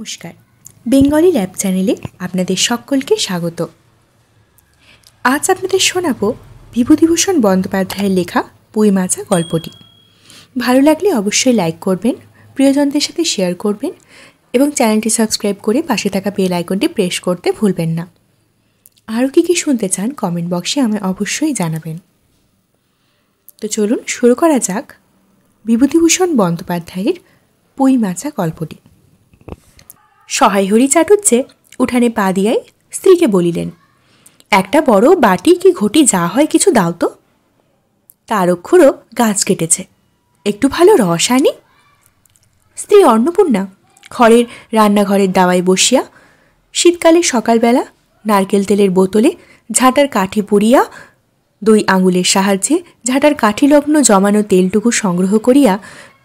নমস্কার, Bengali lab চ্যানেলে আপনাদের সকলকে স্বাগত। আজ আপনাদের শোনাবো বিভূতিভূষণ বন্দ্যোপাধ্যায়ের লেখা পুঁই মাছা গল্পটি। ভালো লাগলে অবশ্যই লাইক করবেন, প্রিয়জনদের সাথে শেয়ার করবেন এবং চ্যানেলটি সাবস্ক্রাইব করে পাশে থাকা বেল আইকনটি প্রেস করতে ভুলবেন না। আরও কী শুনতে চান কমেন্ট বক্সে আমায় অবশ্যই জানাবেন। তো চলুন শুরু করা যাক বিভূতিভূষণ বন্দ্যোপাধ্যায়ের পুঁই মাছা গল্পটি। সহায়হরি চাটুজ্জে উঠানে পা দিয়াই স্ত্রীকে বলিলেন, একটা বড় বাটি কি ঘটি যা হয় কিছু দাও তো। তার অক্ষরও গাছ কেটেছে, একটু ভালো রস আনি। স্ত্রী অন্নপূর্ণা ঘরের রান্নাঘরের দাওয়ায় বসিয়া শীতকালে সকালবেলা নারকেল তেলের বোতলে ঝাঁটার কাঠি পুড়িয়া 2 আঙুলের সাহায্যে ঝাঁটার কাঠিলগ্ন জমানো তেলটুকু সংগ্রহ করিয়া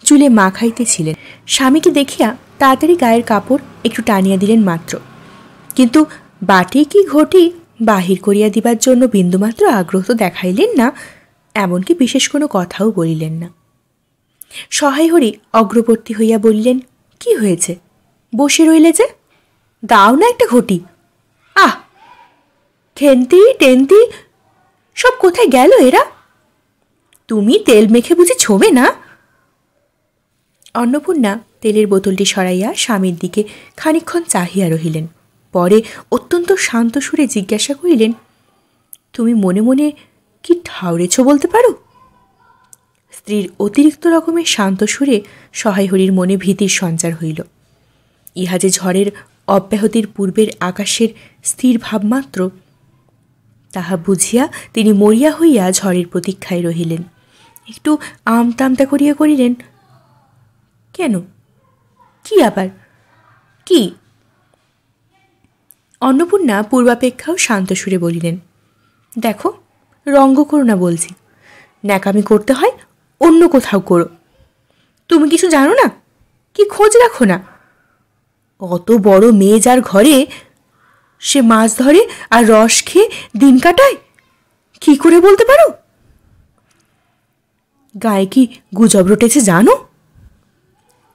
চুলে মাখাইতেছিলেন। স্বামীকে দেখিয়া তাড়াতাড়ি গায়ের কাপড় একটু টানিয়া দিলেন মাত্র, কিন্তু বাটি কি ঘটি বাহির করিয়া দিবার জন্য বিন্দুমাত্র আগ্রহ দেখাইলেন না, এমনকি বিশেষ কোনো কথাও বলিলেন না। সহায়হরি অগ্রবর্তী হইয়া বললেন, কি হয়েছে, বসে রইলে যে, দাও না একটা ঘটি। আহ, খেন্তি টেন্তি সব কোথায় গেল এরা? তুমি তেল মেখে বুঝি ছোবে না? অন্নপূর্ণা তেলের বোতলটি সরাইয়া স্বামীর দিকে খানিকক্ষণ চাহিয়া রহিলেন। পরে অত্যন্ত শান্ত সুরে জিজ্ঞাসা করিলেন, তুমি মনে মনে কি ঠাউরেছ বলতে পারো? স্ত্রীর অতিরিক্ত রকমের শান্ত সুরে সহায়হরির মনে ভীতির সঞ্চার হইল। ইহা যে ঝড়ের অব্যাহতির পূর্বের আকাশের স্থির ভাবমাত্র, তাহা বুঝিয়া তিনি মরিয়া হইয়া ঝড়ের প্রতীক্ষায় রহিলেন। একটু আমতামতা করিয়া করিলেন, কেন, কি আবার, কি? অন্নপূর্ণা পূর্বাপেক্ষাও শান্ত সুরে বলিলেন, দেখো, রঙ্গ করো না বলছি, ন্যাকামি করতে হয় অন্য কোথাও করো। তুমি কিছু জানো না, কি খোঁজ রাখো না? অত বড় মেয়ে যার ঘরে, সে মাছ ধরে আর রস খেয়ে দিন কাটায়, কি করে বলতে পারো? গায়ে কি গুজব রটেছে জানো?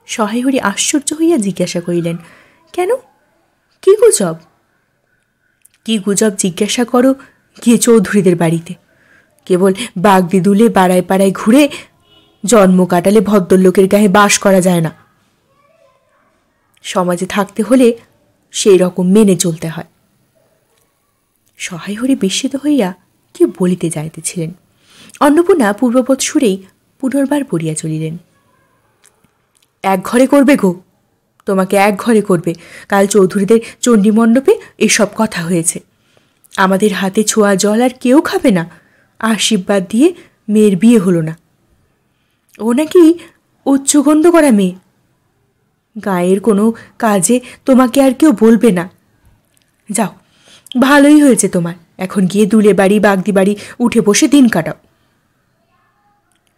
সহায়হরি আশ্চর্য হইয়া জিজ্ঞাসা করিলেন, কেন, কি গুজব? কি গুজব জিজ্ঞাসা করো গিয়ে চৌধুরীদের বাড়িতে। কেবল বাগদি দুলে পাড়ায় পাড়ায় ঘুরে জন্ম কাটালে ভদ্রলোকের গায়ে বাস করা যায় না। সমাজে থাকতে হলে সেই রকম মেনে চলতে হয়। সহায়হরি বিস্মিত হইয়া কি বলিতে যাইতেছিলেন। অন্নপূর্ণা পূর্ববৎ সুরেই পুনর্বার পড়িয়া চলিলেন, এক ঘরে করবে গো, তোমাকে এক ঘরে করবে। কাল চৌধুরীদের চণ্ডীমণ্ডপে এসব কথা হয়েছে। আমাদের হাতে ছোঁয়া জল আর কেউ খাবে না, আশীর্বাদ দিয়ে মেয়ের বিয়ে হলো না। ও নাকি উচ্চগণ্ড করা মেয়ে, গায়ের কোনো কাজে তোমাকে আর কেউ বলবে না। যাও, ভালোই হয়েছে তোমার, এখন গিয়ে দুলে বাড়ি বাগদি বাড়ি উঠে বসে দিন কাটাও।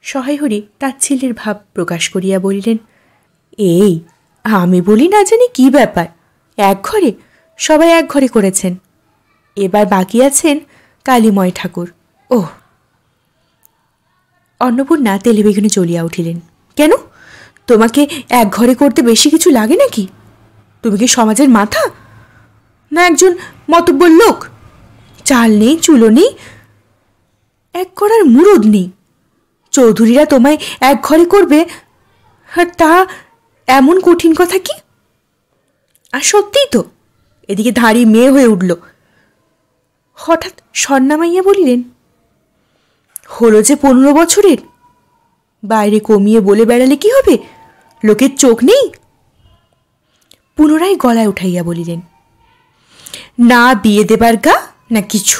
সহায়হরি তাচ্ছিল্যের ভাব প্রকাশ করিয়া বলিলেন, এই আমি বলি না জানি কি ব্যাপার, এক ঘরে, সবাই এক ঘরে করেছেন, এবার বাকি আছেন কালীময় ঠাকুর। ওহ! অন্নপূর্ণা তেলে বেগুনে চলিয়া উঠিলেন, কেন, তোমাকে এক ঘরে করতে বেশি কিছু লাগে নাকি? তুমি কি সমাজের মাথা, না একজন মতব্বর লোক? চাল নেই, চুলো নেই, এক করার মুরদ নেই। চৌধুরীরা তোমায় এক ঘরে করবে, আর তা এমন কঠিন কথা কি? আর সত্যিই তো, এদিকে ধাড়ি মেয়ে হয়ে উঠল। হঠাৎ স্বর্ণামাইয়া বলিলেন, হলো যে 15 বছরের, বাইরে কমিয়ে বলে বেড়ালে কি হবে, লোকের চোখ নেই? পুনরায় গলায় উঠাইয়া বলিলেন, না বিয়ে দেবার গা না কিছু,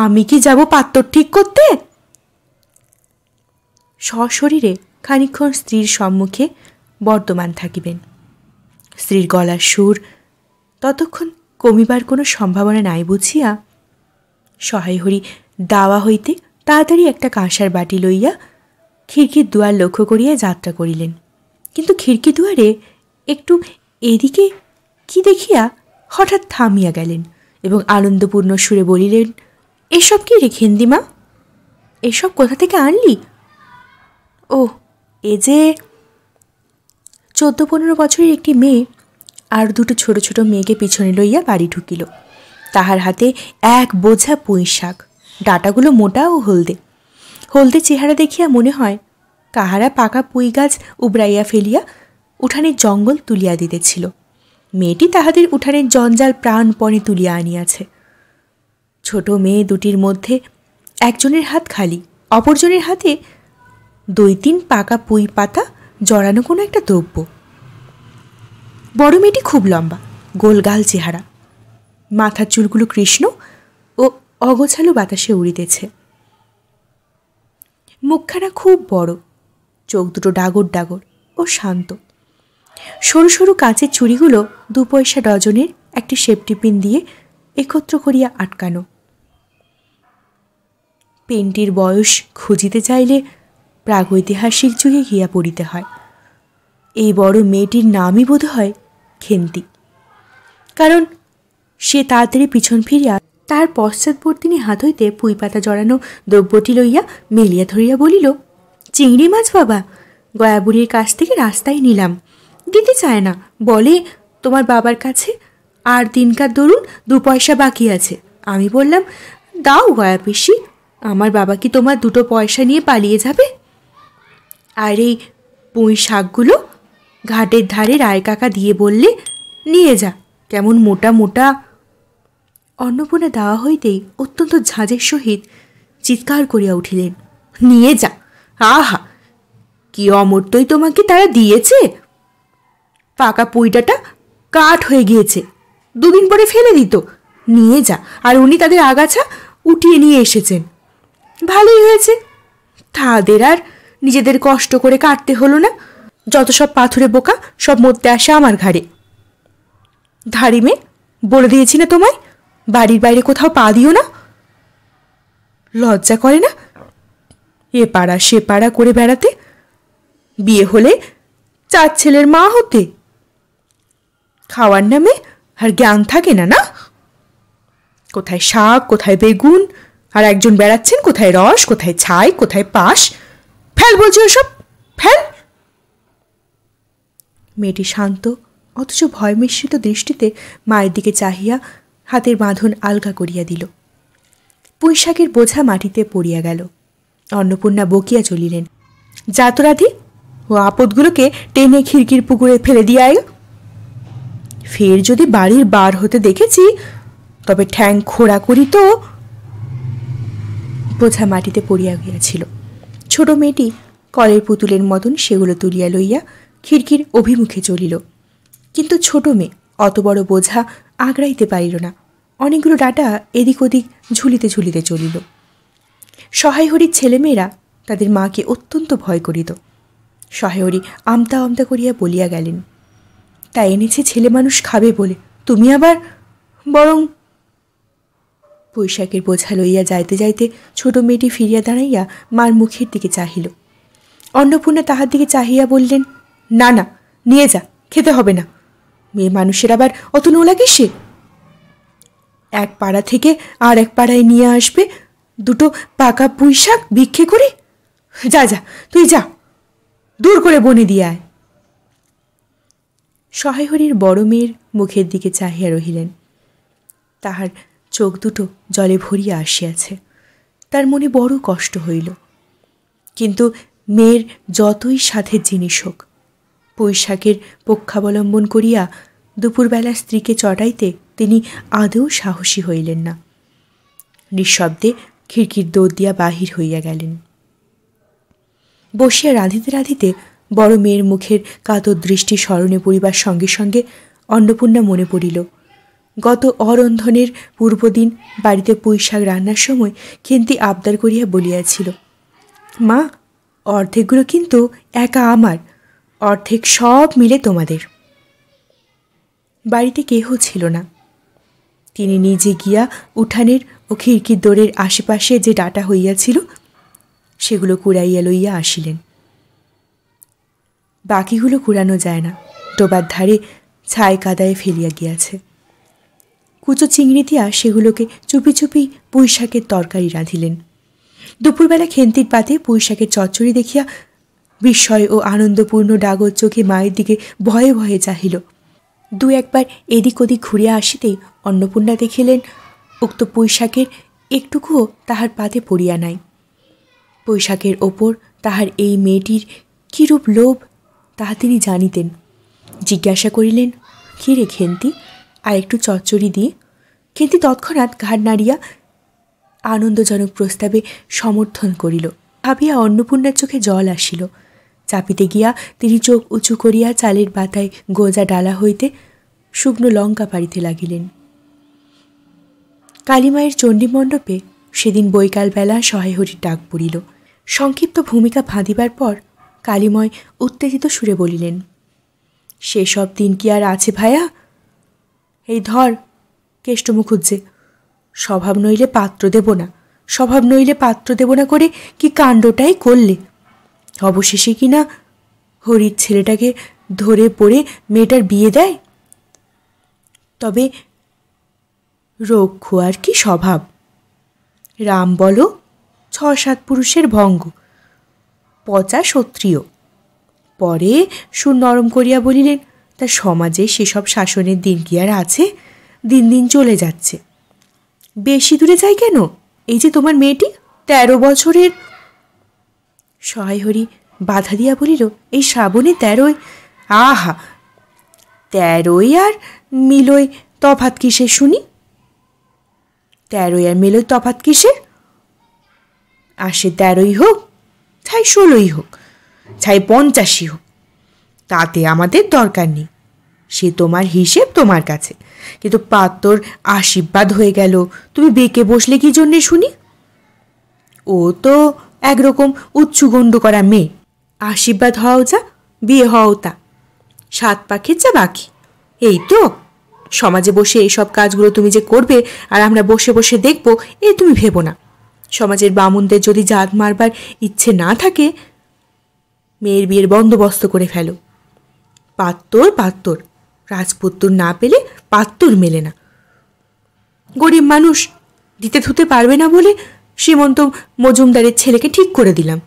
আমি কি যাব পাত্তর ঠিক করতে? সশরীরে খানিকক্ষণ স্ত্রীর সম্মুখে বর্তমান থাকিবেন। স্ত্রীর গলার সুর ততক্ষণ কমিবার কোনো সম্ভাবনা নাই বুঝিয়া সহায়হরি দাওয়া হইতে তাড়াতাড়ি একটা কাঁসার বাটি লইয়া খিড়কির দুয়ার লক্ষ্য করিয়া যাত্রা করিলেন। কিন্তু খিড়কি দুয়ারে একটু এদিকে কি দেখিয়া হঠাৎ থামিয়া গেলেন এবং আনন্দপূর্ণ সুরে বলিলেন, এসব কি রে খেন্দিমা, এসব কোথা থেকে আনলি? ও, এ যে 14-15 বছরের একটি মেয়ে আর দুটো ছোট ছোট মেয়েকে পিছনে লইয়া বাড়ি ঢুকিল। তাহার হাতে এক বোঝা পুঁই শাক, ডাঁটাগুলো মোটা ও হলদে। হলদে চেহারা দেখিয়া মনে হয় কাহারা পাকা পুঁই গাছ উবড়াইয়া ফেলিয়া উঠানের জঙ্গল তুলিয়া দিতেছিল। মেয়েটি তাহাদের উঠানের জঞ্জাল প্রাণপণে তুলিয়া আনিয়াছে। ছোট মেয়ে দুটির মধ্যে একজনের হাত খালি, অপরজনের হাতে 2-3 পাকা পুঁই পাতা জড়ানো কোনো একটা দ্রব্য। বড় মেয়েটি খুব লম্বা, গোলগাল চেহারা, মাথার চুলগুলো কৃষ্ণ ও অগোছালো বাতাসে উড়িতেছে। মুখখানা খুব বড়, চোখ দুটো ডাগর ডাগর ও শান্ত। সরু সরু কাঁচের চুড়িগুলো 2 পয়সা ডজনের একটি সেফটি পিন দিয়ে একত্র করিয়া আটকানো। পেনটির বয়স খুঁজিতে চাইলে প্রাগৈতিহাসিক যুগে গিয়া পড়িতে হয়। এই বড় মেয়েটির নামই বোধ হয় খেন্তি, কারণ সে তাড়াতাড়ি পিছন ফিরিয়া তার পশ্চাৎবর্তিনী হাত হইতে পুঁই পাতা জড়ানো দ্রব্যটি লইয়া মেলিয়া ধরিয়া বলিল, চিংড়ি মাছ বাবা, গয়াবুড়ির কাছ থেকে রাস্তায় নিলাম, দিতে চায় না, বলে তোমার বাবার কাছে আর দিনকার দরুন 2 পয়সা বাকি আছে। আমি বললাম, দাও গয়া পিসি, আমার বাবা কি তোমার 2 পয়সা নিয়ে পালিয়ে যাবে? আর এই পুঁই শাকগুলো ঘাটের ধারে রায় কাকা দিয়ে বললে, নিয়ে যা, কেমন মোটা মোটা। অন্নপূর্ণা দেওয়া হইতেই অত্যন্ত ঝাঁজের সহিত চিৎকার করিয়া উঠিলেন, নিয়ে যা! আহা, কি অমর্তই তোমাকে তারা দিয়েছে! পাকা পুঁইটাটা কাঠ হয়ে গিয়েছে, 2 দিন পরে ফেলে দিত। নিয়ে যা। আর উনি তাদের আগাছা উঠিয়ে নিয়ে এসেছেন, ভালোই হয়েছে, তাদের আর নিজেদের কষ্ট করে কাটতে হলো না। যত সব পাথুরে বোকা, সব মরতে আসে আমার ঘাড়ে। ধাড়ি মেয়ে, বলে দিয়েছি না তোমায়, বাড়ির বাইরে কোথাও পা দিও না। লজ্জা করে না এ পাড়া সে পাড়া করে বেড়াতে? বিয়ে হলে 4 ছেলের মা হতে, খাওয়ার নামে আর জ্ঞান থাকে না, না? কোথায় শাক, কোথায় বেগুন, আর একজন বেড়াচ্ছেন কোথায় রস, কোথায় ছাই, কোথায় পাশ। ফেল বলছি ওসব, ফেল। মেয়েটি শান্ত অথচ ভয় মিশ্রিত দৃষ্টিতে মায়ের দিকে চাহিয়া হাতের বাঁধন আলগা করিয়া দিল। পুঁই শাকের বোঝা মাটিতে পড়িয়া গেল। অন্নপূর্ণা বকিয়া চলিলেন, যা তো রাধি, ও আপদগুলোকে টেনে খিড়কির পুকুরে ফেলে দিয়ে আয়। ফের যদি বাড়ির বার হতে দেখেছি তবে ঠ্যাং খোড়া করি তো। বোঝা মাটিতে পড়িয়া গিয়াছিল। ছোট মেয়েটি কলের পুতুলের মতন সেগুলো তুলিয়া লইয়া খিড়কির অভিমুখে চলিল। কিন্তু ছোট মেয়ে অত বড় বোঝা আগড়াইতে পারিল না। অনেকগুলো ডাঁটা এদিক ওদিক ঝুলিতে ঝুলিতে চলিল। সহায় হরির ছেলেমেয়েরা তাদের মাকে অত্যন্ত ভয় করিত। সহায় হরি আমতা আমতা করিয়া বলিয়া গেলেন, তা এনেছে ছেলে মানুষ খাবে বলে, তুমি আবার বরং। পুঁই শাকের বোঝা লইয়া যাইতে যাইতে ছোট মেয়েটি ফিরিয়া দাঁড়াইয়া মার মুখের দিকে চাহিল। অন্নপূর্ণা তাহার দিকে চাহিয়া বললেন, না না, নিয়ে যা, খেতে হবে না। মেয়ে মানুষের আবার অত নোলা কিসে? এক পাড়া থেকে আর এক পাড়ায় নিয়ে আসবে 2 পাকা পুঁই শাক ভিক্ষে করে? যা যা, তুই যা, দূর করে বনে দিয়ে আয়। সহায় হরির বড় মেয়ের মুখের দিকে চাহিয়া রহিলেন। তাহার চোখ দুটো জলে ভরিয়া আসিয়াছে। তার মনে বড় কষ্ট হইল। কিন্তু মেয়ের যতই সাথের জিনিস হোক, পুঁই শাকের পক্ষাবলম্বন করিয়া দুপুরবেলা স্ত্রীকে চটাইতে তিনি আদৌ সাহসী হইলেন না। নিঃশব্দে খিড়কির দৌড় দিয়া বাহির হইয়া গেলেন। বসিয়া রাঁধিতে রাঁধিতে বড় মেয়ের মুখের কাতর দৃষ্টি স্মরণে পড়িবার সঙ্গে সঙ্গে অন্নপূর্ণা মনে পড়িল, গত অরন্ধনের পূর্বদিন বাড়িতে পুঁই শাক রান্নার সময় খেন্তি আবদার করিয়া বলিয়াছিল, মা, অর্ধেকগুলো কিন্তু একা আমার, অর্ধেক সব মিলে তোমাদের। বাড়িতে কেহ ছিল না। তিনি নিজে গিয়া উঠানের ও খিড়কির দোরের আশেপাশে যে ডাঁটা হইয়াছিল সেগুলো কুড়াইয়া লইয়া আসিলেন। বাকিগুলো কুড়ানো যায় না, ডোবার ধারে ছাই কাদায় ফেলিয়া গিয়াছে। কুচো চিংড়ি দিয়া সেগুলোকে চুপি চুপি পুঁই শাকের তরকারি রাঁধিলেন। দুপুরবেলা খেন্তির পাতে পুঁই শাকের চচ্চড়ি দেখিয়া বিস্ময় ও আনন্দপূর্ণ ডাগর চোখে মায়ের দিকে ভয়ে ভয়ে চাহিল। দু একবার এদিক ওদিক ঘুরিয়া আসিতেই অন্নপূর্ণা দেখিলেন উক্ত পুঁইশাকের একটুকুও তাহার পাতে পড়িয়া নাই। পুঁইশাকের ওপর তাহার এই মেয়েটির কীরূপ লোভ তাহা তিনি জানিতেন। জিজ্ঞাসা করিলেন, কী রে খেন্তি, আর একটু চচ্চড়ি দিয়ে? খেন্তি তৎক্ষণাৎ ঘাড় নাড়িয়া আনন্দজনক প্রস্তাবে সমর্থন করিল। ভাবিয়া অন্নপূর্ণার চোখে জল আসিল। চাপিতে গিয়া তিনি চোখ উঁচু করিয়া চালের বাতায় গোজা ডালা হইতে শুকনো লঙ্কা পাড়িতে লাগিলেন। কালীমায়ের চণ্ডীমণ্ডপে সেদিন বৈকালবেলা সহায়হরির ডাক পড়িল। সংক্ষিপ্ত ভূমিকা ফাঁদিবার পর কালীময় উত্তেজিত সুরে বলিলেন, সেসব দিন কি আর আছে ভায়া? এই ধর কেষ্ট মুখুজ্জে, স্বভাব নইলে পাত্র দেব না, স্বভাব নইলে পাত্র দেব না করে কি কাণ্ডটাই করলে। অবশেষে কি না হরির ছেলেটাকে ধরে পড়ে মেয়েটার বিয়ে দেয়? তবে রক্ষু আর কি স্বভাব! রাম বলো 6-7 পুরুষের ভঙ্গ, পচা ক্ষত্রিয়। পরে সুর নরম করিয়া বলিলেন, তা সমাজে সেসব শাসনের দিন কি আর আছে? দিন দিন চলে যাচ্ছে। বেশি দূরে যাই কেন? এই যে তোমার মেয়েটি 13 বছরের। সহায়হরি বাধা দিয়া বলিল, এই শ্রাবণে 13। আহা, 13 আর মিলয় তফাৎ কিসের শুনি? 13 আর মিলয় তফাৎ কিসের? আসে 13ই হোক, ছাই 16ই হোক, ছাই 50ই হোক, তাতে আমাদের দরকার নেই। সে তোমার হিসেব তোমার কাছে, কিন্তু পাত্তর আশীর্বাদ হয়ে গেল, তুমি বেঁকে বসলে কি জন্যে শুনি? ও তো একরকম উচ্চগণ্ড করা মেয়ে। আশীর্বাদ হওয়াও যা, বিয়ে হওয়াও তা, 7 পাখের যা বাকি। এই তো সমাজে বসে এইসব কাজগুলো তুমি যে করবে আর আমরা বসে বসে দেখব, এ তুমি ভেবো না। সমাজের বামুনদের যদি জাত মারবার ইচ্ছে না থাকে, মেয়ের বিয়ের বন্দোবস্ত করে ফেলো। পাত্তর পাত্তর, রাজপুত্তর না পেলে পাত্তর মেলে না। গরিব মানুষ, দিতে থুতে পারবে না বলে শ্রীমন্ত মজুমদারের ছেলেকে ঠিক করে দিলাম।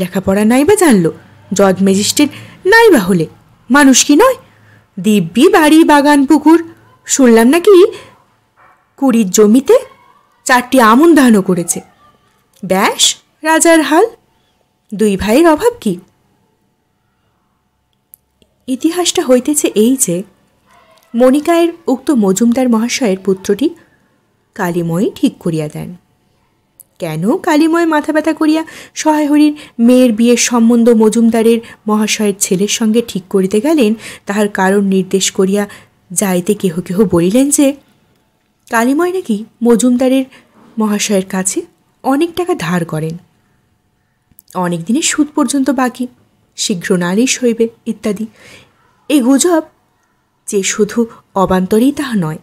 লেখাপড়া নাই বা জানলো, জজ ম্যাজিস্ট্রেট নাই বা হলে মানুষ কি নয়? দিব্যি বাড়ি, বাগান, পুকুর। শুনলাম নাকি 20 জমিতে 4টি আমন ধানও করেছে। ব্যাস রাজার হাল। 2 ভাইয়ের অভাব কি? ইতিহাসটা হইতেছে এই যে, মণিকায়ের উক্ত মজুমদার মহাশয়ের পুত্রটি কালীময়ী ঠিক করিয়া দেন। কেন কালীময় মাথা ব্যথা করিয়া সহায়হরির মেয়ের বিয়ের সম্বন্ধ মজুমদারের মহাশয়ের ছেলের সঙ্গে ঠিক করিতে গেলেন, তাহার কারণ নির্দেশ করিয়া যাইতে কেহ কেহ বলিলেন যে, কালীময় নাকি মজুমদারের মহাশয়ের কাছে অনেক টাকা ধার করেন, অনেক দিনের সুদ পর্যন্ত বাকি, শীঘ্র নালিশ হইবে ইত্যাদি। এই গুজব যে শুধু অবান্তরেই তাহা নয়,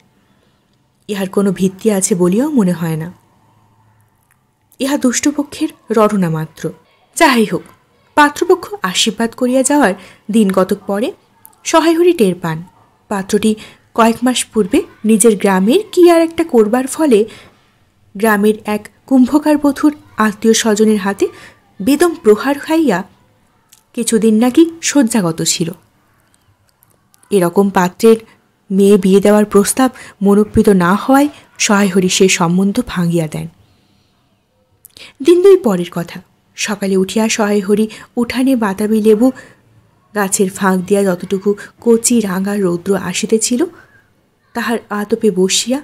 ইহার কোনো ভিত্তি আছে বলিয়াও মনে হয় না। ইহা দুষ্টপক্ষের রটনা মাত্র। যাহাই হোক, পাত্রপক্ষ আশীর্বাদ করিয়া যাওয়ার দিন কতক পরে সহায়হরি টের পান, পাত্রটি কয়েক মাস পূর্বে নিজের গ্রামের কি আর একটা করবার ফলে গ্রামের এক কুম্ভকার বধূর আত্মীয় স্বজনের হাতে বেদম প্রহার খাইয়া কিছুদিন নাকি শয্যাগত ছিল। এরকম পাত্রের মেয়ে বিয়ে দেওয়ার প্রস্তাব মনোপ্রীত না হওয়ায় সহায়হরি সে সম্বন্ধ ভাঙিয়া দেন। দিন 2 পরের কথা, সকালে উঠিয়া সহায়হরি উঠানে বাতাবি লেবু গাছের ফাঁক দিয়া যতটুকু কচি রাঙা রৌদ্র আসিতেছিল, তাহার আতপে বসিয়া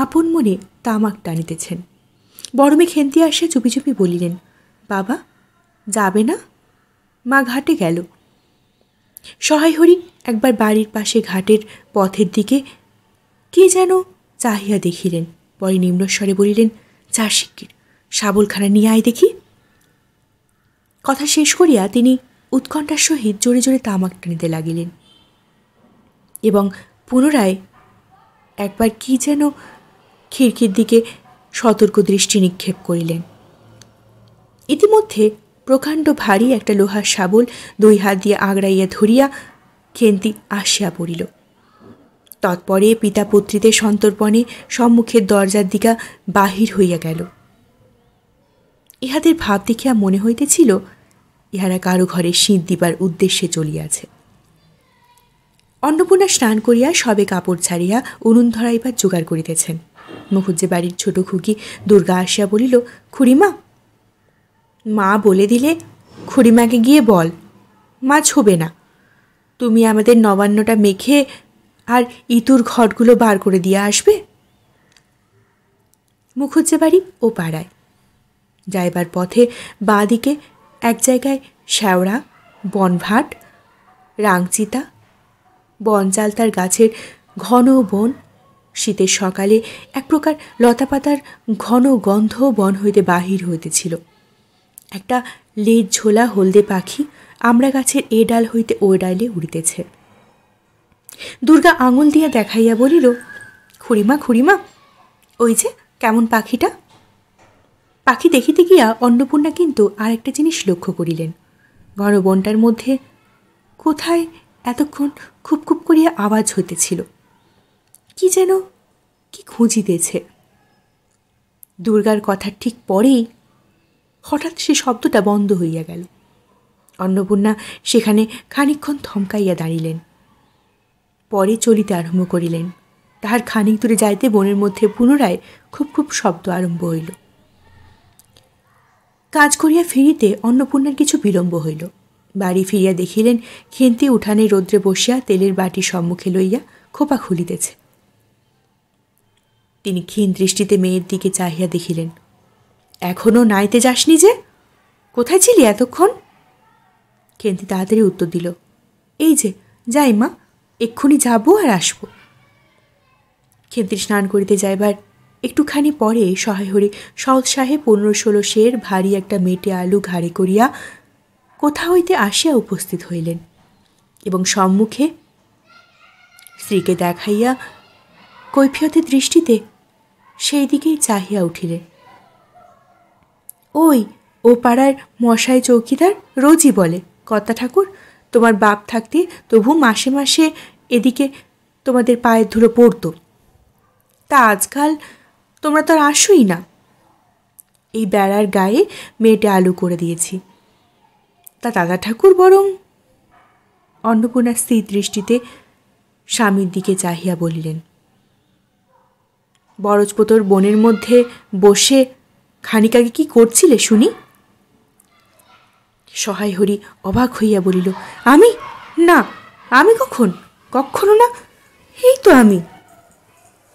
আপন মনে তামাক টানিতেছেন। বড়মে খেন্তি আসিয়া চুপি চুপি বলিলেন, বাবা যাবে না? মা ঘাটে গেল। সহায়হরি একবার বাড়ির পাশে ঘাটের পথের দিকে কে যেন চাহিয়া দেখিলেন, পরে নিম্নস্বরে বলিলেন, যা শিগগির শাবলখানা নিয়ে আয় দেখি। কথা শেষ করিয়া তিনি উৎকণ্ঠার সহিত জোরে জোরে তামাক টানিতে লাগিলেন এবং পুনরায় একবার কি যেন খিড়কির দিকে সতর্ক দৃষ্টি নিক্ষেপ করিলেন। ইতিমধ্যে প্রকাণ্ড ভারী একটা লোহার শাবল 2 হাত দিয়ে আগড়াইয়া ধরিয়া খেন্তি আসিয়া পড়িল। তৎপরে পিতা পুত্রীতে সন্তর্পণে সম্মুখের দরজার দিকে বাহির হইয়া গেল। ইহাদের ভাব দেখিয়া মনে হইতেছিল ইহারা কারো ঘরে শীত দিবার উদ্দেশ্যে চলিয়াছে। অন্নপূর্ণা স্নান করিয়া সবে কাপড় ছাড়িয়া উনুন ধরাইবার জোগাড় করিতেছেন। মুখুজ্জে বাড়ির ছোট খুকি দুর্গা আসিয়া বলিল, খুড়িমা। মা বলে দিলে খুড়িমাকে গিয়ে বল মা ছোবে না, তুমি আমাদের নবান্নটা মেখে আর ইতুর ঘটগুলো বার করে দিয়ে আসবে। মুখুজ্জে বাড়ি ও পাড়ায় যাইবার পথে বাঁ দিকে এক জায়গায় শ্যাওড়া, বনভাট, রাংচিতা, বনচালতার গাছের ঘন বন, শীতের সকালে এক প্রকার লতাপাতার ঘন গন্ধ বন হইতে বাহির হইতেছিল। একটা লেজ ঝোলা হলদে পাখি আমড়া গাছের এ ডাল হইতে ও ডালে উড়িতেছে। দুর্গা আঙুল দিয়া দেখাইয়া বলিল, খুড়িমা খুড়িমা, ওই যে কেমন পাখিটা। পাখি দেখিতে গিয়া অন্নপূর্ণা কিন্তু আর একটা জিনিস লক্ষ্য করিলেন। ঘন বনটার মধ্যে কোথায় এতক্ষণ খুব খুব করিয়া আওয়াজ হইতেছিল, কি যেন কি খুঁজিতেছে। দুর্গার কথার ঠিক পরেই হঠাৎ সে শব্দটা বন্ধ হইয়া গেল। অন্নপূর্ণা সেখানে খানিকক্ষণ থমকাইয়া দাঁড়িলেন, পরে চলিতে আরম্ভ করিলেন। তাহার খানিক দূরে যাইতে বনের মধ্যে পুনরায় খুব খুব শব্দ আরম্ভ হইল। কাজ করিয়া ফিরিতে অন্নপূর্ণার কিছু বিলম্ব হইল। বাড়ি ফিরিয়া দেখিলেন খেন্তি উঠানে রৌদ্রে বসিয়া তেলের বাটি সম্মুখে লইয়া খোপা খুলিতেছে। তিনি ক্ষীণ দৃষ্টিতে মেয়ের দিকে চাহিয়া দেখিলেন, এখনও নাইতে যাসনি যে, কোথায় ছিলি এতক্ষণ? খেন্তি তাড়াতাড়ি উত্তর দিল, এই যে যাই মা, এক্ষুনি যাব আর আসব। খেন্তির স্নান করিতে যাইবার একটুখানি পরে সহায় হরি সৎসাহে 15-16 সের ভারী একটা মেটে আলু ঘাড়ে করিয়া কোথা হইতে আসিয়া উপস্থিত হইলেন এবং সম্মুখে স্ত্রীকে দেখাইয়া কৈফিয়তের দৃষ্টিতে সেই দিকেই চাহিয়া উঠিলেন। ওই ও পাড়ার মশাই চৌকিদার রোজই বলে, কর্তা ঠাকুর, তোমার বাপ থাকতে তবু মাসে মাসে এদিকে তোমাদের পায়ের ধুলো পড়তো, তা আজকাল তোমরা তো আর আসোই না। এই বেড়ার গায়ে মেয়েটে আলু করে দিয়েছি, তা দাদা ঠাকুর বরং। অন্নপূর্ণা স্থির দৃষ্টিতে স্বামীর দিকে চাহিয়া বলিলেন, বরজপোতর বনের মধ্যে বসে খানিক আগে কি করছিলে শুনি? সহায় হরি অবাক হইয়া বলিল, আমি? না, আমি কখনো না, এই তো আমি।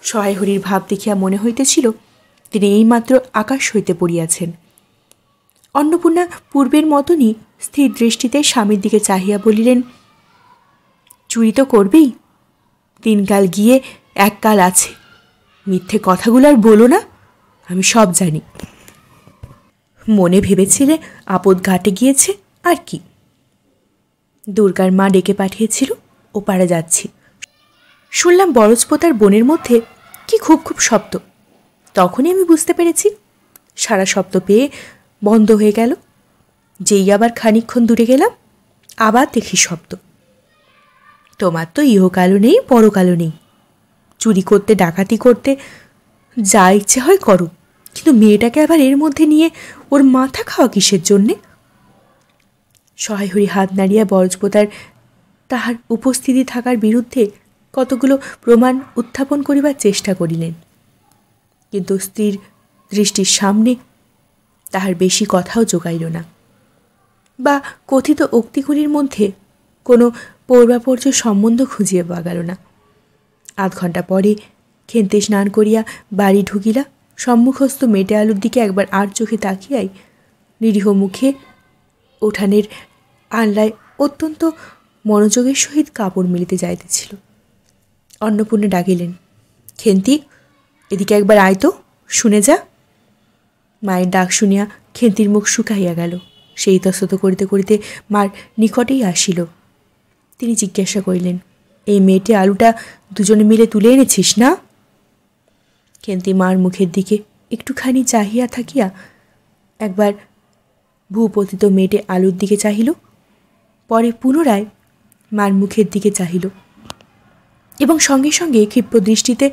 সহায় হরির ভাব দেখিয়া মনে হইতেছিল তিনি এইমাত্র আকাশ হইতে পড়িয়াছেন। অন্নপূর্ণা পূর্বের মতনই স্থির দৃষ্টিতে স্বামীর দিকে চাহিয়া বলিলেন, চুরি তো করবেই, 3 কাল গিয়ে 1 কাল আছে, মিথ্যে কথাগুলো আর বলো না, আমি সব জানি। মনে ভেবেছিলে আপদ ঘাটে গিয়েছে আর কি। দুর্গার মা ডেকে পাঠিয়েছিল, ও পাড়া যাচ্ছি। শুনলাম বরজপোতার বনের মধ্যে কি খুব খুব শব্দ, তখনই আমি বুঝতে পেরেছি। সারা শব্দ পেয়ে বন্ধ হয়ে গেল, যেই আবার খানিকক্ষণ দূরে গেলাম আবার দেখি শব্দ। তোমার তো ইহকালও নেই পরকালও নেই, চুরি করতে ডাকাতি করতে যা ইচ্ছে হয় করো, কিন্তু মেয়েটাকে আবার এর মধ্যে নিয়ে ওর মাথা খাওয়া কিসের জন্যে? সহায় হরি হাত নাড়িয়া বরজপোতার তাহার উপস্থিতি থাকার বিরুদ্ধে কতগুলো প্রমাণ উত্থাপন করিবার চেষ্টা করিলেন, কিন্তু স্ত্রীর দৃষ্টির সামনে তাহার বেশি কথাও জোগাইল না, বা কথিত উক্তিগুলির মধ্যে কোনো পূর্বাপর্য সম্বন্ধ খুঁজিয়া পাওয়া গেল না। 8 ঘণ্টা পরে খেন্তি স্নান করিয়া বাড়ি ঢুকিলা। সম্মুখস্থ মেটে আলুর দিকে একবার আর চোখে তাকিয়াই নিরীহ মুখে উঠানের আনলায় অত্যন্ত মনোযোগের সহিত কাপড় মিলিতে যাইতেছিল। অন্নপূর্ণা ডাকিলেন, খেন্তি, এদিকে একবার আয় তো, শুনে যা। মায়ের ডাক শুনিয়া খেন্তির মুখ শুকাইয়া গেল। সে ইতস্তত করিতে করিতে মার নিকটেই আসিল। তিনি জিজ্ঞাসা করিলেন, এই মেয়েটে আলুটা দুজনে মিলে তুলে এনেছিস না? খেন্তি মার মুখের দিকে একটুখানি চাহিয়া থাকিয়া একবার ভূপতিত মেটে আলুর দিকে চাহিল, পরে পুনরায় মার মুখের দিকে চাহিল এবং সঙ্গে সঙ্গে ক্ষিপ্র দৃষ্টিতে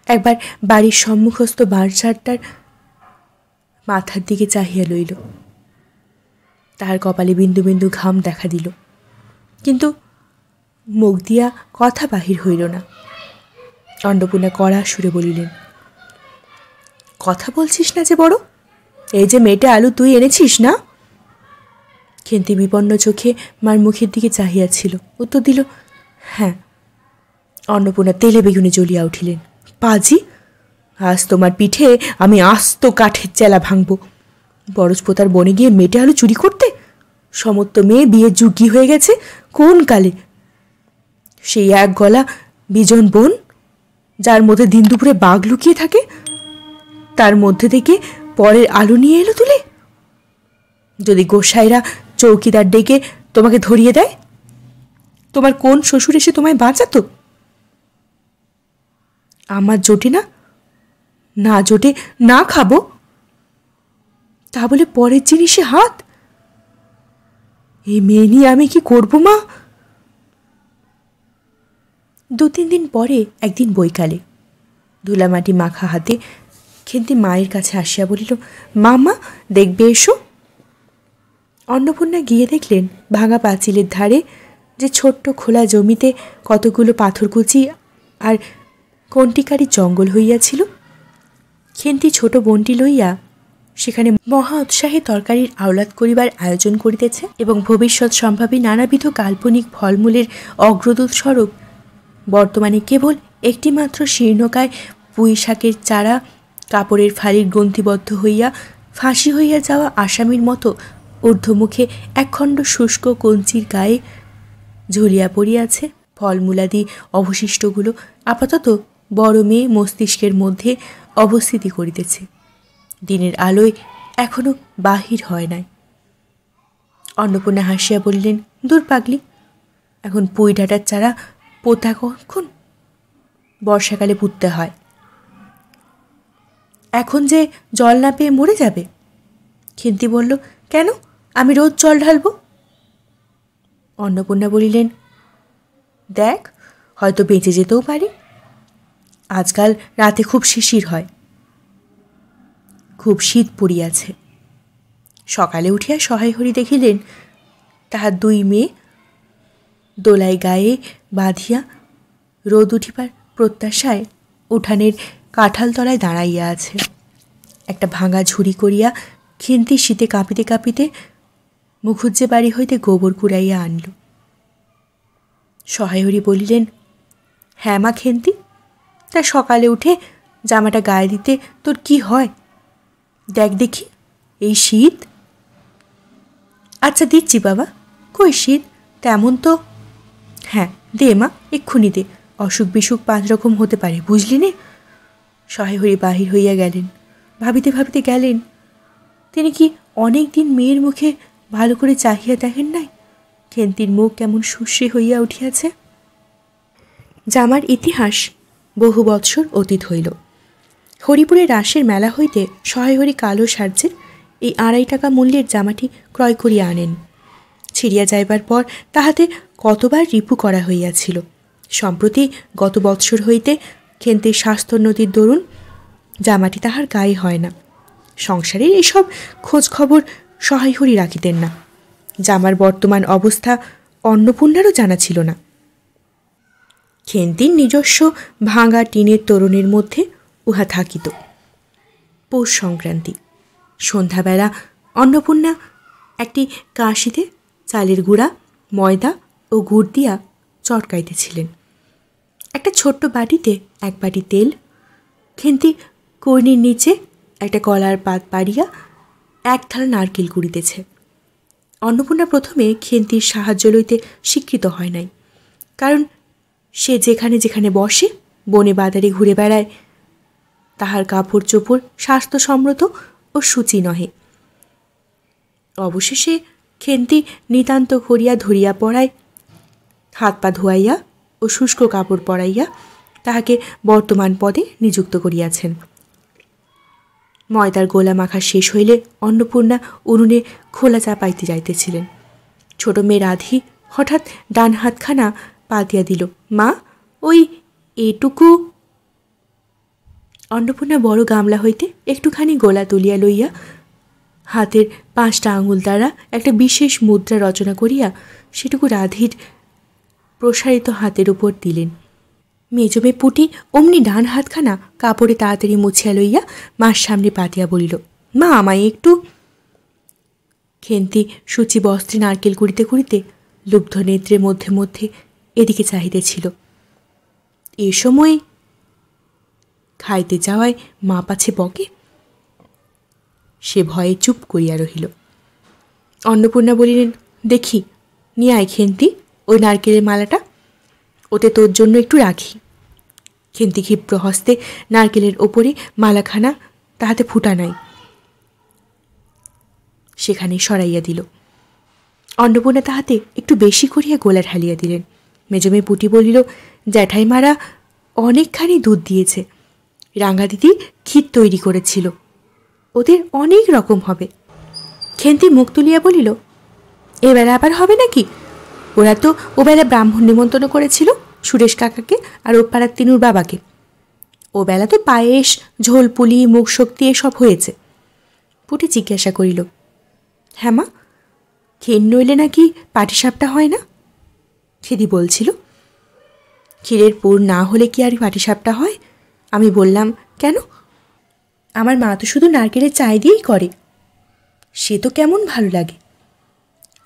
একবার বাড়ির সম্মুখস্থ বাঁশঝাড়টার মাথার দিকে চাহিয়া লইল। তাহার কপালে বিন্দু বিন্দু ঘাম দেখা দিল, কিন্তু মুখ দিয়া কথা বাহির হইল না। অন্নপূর্ণা কড়া সুরে বলিলেন, কথা বলছিস না যে বড়? এই যে মেটে আলু তুই এনেছিস না? খেন্তি বিপন্ন চোখে মার মুখের দিকে চাহিয়াছিল। উত্তর দিল, হ্যাঁ। অন্নপূর্ণা তেলে বেগুনে জ্বলিয়া উঠিলেন, পাজি, আজ তোমার পিঠে আমি আস্ত কাঠের চেলা ভাঙব। বরজপোতার বনে গিয়ে মেটে আলু চুরি করতে? সমস্ত মেয়ে বিয়ে যুগী হয়ে গেছে কোন কালে? সেই এক গলা বিজন বোন, যার মধ্যে দিন দুপুরে বাঘ লুকিয়ে থাকে, তার মধ্যে থেকে পরের আলু নিয়ে এলো তুলে। যদি গোসাইরা চৌকিদার ডেকে তোমাকে ধরিয়ে দেয়, তোমার কোন শ্বশুর এসে তোমায় বাঁচাতো? আমার জোটে না, না জোটে না খাবো, তা বলে পরের জিনিসে হাত? এই মেয়ে নিয়ে আমি কি করবো মা? 2-3 দিন পরে একদিন বৈকালে ধুলামাটি মাখা হাতে খেন্তি মায়ের কাছে আসিয়া বলিল, মামা দেখবে এসো। অন্নপূর্ণা গিয়ে দেখলেন ভাঙা পাঁচিলের ধারে যে ছোট্ট খোলা জমিতে কতগুলো পাথরকুচি আর কন্টিকারি জঙ্গল হইয়াছিল। খেন্তি ছোট বোনটি লইয়া সেখানে মহা উৎসাহে তরকারির আওলাদ করিবার আয়োজন করিতেছে এবং ভবিষ্যৎ সম্ভাবী নানাবিধ কাল্পনিক ফলমূলের অগ্রদূত স্বরূপ বর্তমানে কেবল একটিমাত্র শীর্ণকায় পুঁই শাকের চারা কাপড়ের ফালির গ্রন্থিবদ্ধ হইয়া ফাঁসি হইয়া যাওয়া আসামির মতো ঊর্ধ্বমুখে একখণ্ড শুষ্ক কঞ্চির গায়ে ঝুলিয়া পড়িয়াছে। ফলমূলাদি অবশিষ্টগুলো আপাতত বড় মেয়ে মস্তিষ্কের মধ্যে অবস্থিতি করিতেছে। দিনের আলোয় এখনো বাহির হয় নাই। অন্নপূর্ণা হাসিয়া বলিলেন, দূর পাগলি, এখন পুঁই ডাঁটার চারা পোতা কখন? বর্ষাকালে পুঁততে হয়। এখন যে জল না পেয়ে মরে যাবে। খেন্তি বলল, কেন, আমি রোজ জল ঢালব। অন্নপূর্ণা বলিলেন, দেখ, হয়তো বেঁচে যেতেও পারি। আজকাল রাতে খুব শিশির হয়, খুব শীত পড়িয়াছে। সকালে উঠিয়া সহায় হরি দেখিলেন তাহার 2 মেয়ে দোলাই গায়ে বাঁধিয়া রোদ উঠিবার প্রত্যাশায় উঠানের কাঁঠাল তলায় দাঁড়াইয়া আছে। একটা ভাঙা ঝুড়ি করিয়া খেন্তি শীতে কাঁপিতে কাঁপিতে মুখুজ্জে বাড়ি হইতে গোবর কুড়াইয়া আনল। সহায় হরি বলিলেন, হ্যাঁ মা খেন্তি, তা সকালে উঠে জামাটা গায়ে দিতে তোর কি হয়? দেখ দেখি, এই শীত। আচ্ছা দিচ্ছি বাবা, কই শীত তেমন তো। হ্যাঁ দে মা, এক্ষুনি দে, অসুখ বিসুখ 5 রকম হতে পারে, বুঝলি নে। সহায় হরি বাহির হইয়া গেলেন। ভাবিতে ভাবিতে গেলেন, তিনি কি অনেক দিন মেয়ের মুখে ভালো করে চাহিয়া দেখেন নাই? খেন্তির মুখ কেমন শুষ্রে হইয়া উঠিয়াছে। জামার ইতিহাস বহু বৎসর অতীত হইল। হরিপুরের রাসের মেলা হইতে সহায় হরি কালো সার্জের এই 2.5 টাকা মূল্যের জামাটি ক্রয় করিয়া আনেন। ছিড়িয়া যাইবার পর তাহাতে কতবার রিপু করা হইয়াছিল। সম্প্রতি গত বৎসর হইতে খেন্তির স্বাস্থ্যোন্নতির দরুন জামাটি তাহার গায়ে হয় না। সংসারের এইসব খোঁজ খবর সহায় হরি রাখিতেন না। জামার বর্তমান অবস্থা অন্নপূর্ণারও জানা ছিল না। খেন্তির নিজস্ব ভাঙা টিনের তোরণের মধ্যে উহা থাকিত। পৌষ সংক্রান্তি সন্ধ্যাবেলা অন্নপূর্ণা একটি কাশিতে চালের গুঁড়া, ময়দা ও গুড় দিয়া চটকাইতেছিলেন। একটা ছোট্ট বাটিতে 1 বাটি তেল, খেন্তি কর্নির নিচে একটা কলার পাত পাড়িয়া 1 থালা নারকেল কুড়িতেছে। অন্নপূর্ণা প্রথমে খেন্তির সাহায্য লইতে স্বীকৃত হয় নাই, কারণ সে যেখানে যেখানে বসে বনে বাজারে ঘুরে বেড়ায়, তাহার কাপড় চোপড় স্বাস্থ্যসম্মত ও সূচি নহে। অবশেষে খেন্তি নিতান্ত করিয়া ধরিয়া পড়ায় হাত পা ধোয়াইয়া ও শুষ্ক কাপড় পরাইয়া তাহাকে বর্তমান পদে নিযুক্ত করিয়াছেন। ময়দার গোলা মাখা শেষ হইলে অন্নপূর্ণা উনুনে খোলা চাপাইতে যাইতেছিলেন। ছোট মেয়ে রাধি হঠাৎ ডান হাতখানা পা দিয়া দিল, মা ওই এটুকু। অন্নপূর্ণা বড় গামলা হইতে একটুখানি গোলা তুলিয়া লইয়া হাতের 5টা আঙুল দ্বারা একটা বিশেষ মুদ্রা রচনা করিয়া সেটুকু রাধির প্রসারিত হাতের উপর দিলেন। মেজমে পুটি অমনি ডান হাতখানা কাপড়ে তাড়াতাড়ি মুছিয়া লইয়া মার সামনে পাতিয়া বলিল, মা আমায় একটু। খেন্তি সূচি বস্ত্রে নারকেল কুড়িতে কুড়িতে লুব্ধ নেত্রে মধ্যে মধ্যে এদিকে চাহিতেছিল। এ সময় খাইতে যাওয়ায় মা পাছে বকে, সে ভয়ে চুপ করিয়া রহিল। অন্নপূর্ণা বলিলেন, দেখি নিয়ে আয় খেন্তি ওই নারকেলের মালাটা, ওতে তোর জন্য একটু রাখি। খেন্তি ক্ষিপ্র হস্তে নারকেলের ওপরে মালাখানা তাহাতে ফুটা নাই সেখানে সরাইয়া দিল। অন্নপূর্ণা তাহাতে একটু বেশি করিয়া গোলা ঢালিয়া দিলেন। মেজমে পুটি বলিল, জ্যাঠাইমারা অনেকখানি দুধ দিয়েছে, রাঙা দিদি ক্ষীর তৈরি করেছিল, ওদের অনেক রকম হবে। খেন্তি মুখ তুলিয়া বলিল, এবেলা আবার হবে নাকি? ওরা তো ওবেলা ব্রাহ্মণ নিমন্ত্রণ করেছিল, সুরেশ কাকাকে আর ওপাড়ার তিনুর বাবাকে। ওবেলা তো পায়েস, ঝোল পুলি, মুখ শক্তি এসব হয়েছে। পুটি জিজ্ঞাসা করিল, হ্যাঁ মা, ক্ষীর নইলে নাকি পাটিসাপটা হয় না? খেদি বলছিল, ক্ষীরের পুর না হলে কি আর পাটিসাপটা হয়? আমি বললাম, কেন? আমার মা তো শুধু নারকেলের চাই দিয়েই করে, সে তো কেমন ভালো লাগে।